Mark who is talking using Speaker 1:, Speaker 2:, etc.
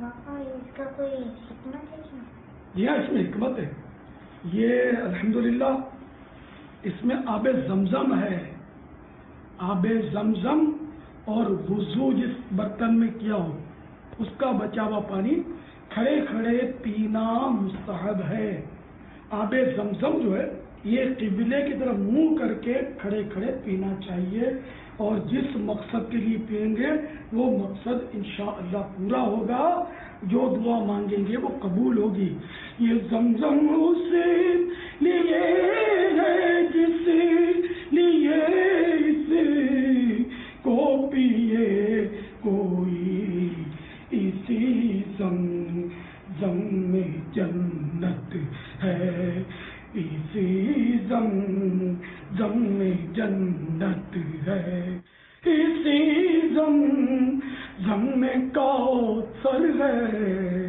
Speaker 1: पापा इसका कोई हिकमत है क्या?
Speaker 2: जी हाँ, इसमें हिकमत है। ये अल्हम्दुलिल्लाह इसमें आबे जमजम है। आबे जमजम और वुजू जिस बर्तन में किया हो उसका बचा हुआ पानी खड़े खड़े पीना मुस्तहब है। आबे जमजम जो है ये किबले की तरफ मुंह करके खड़े खड़े पीना चाहिए, और जिस मकसद के लिए पिएंगे वो मकसद इंशाअल्लाह पूरा होगा, जो दुआ मांगेंगे वो कबूल होगी। ये जमजम उसे लिए है जिस लिए इसे को पिए कोई, इसी जमजम में जन्नत है, इसी जमजम में जन्नत है, इसी जमजम में कौसर है।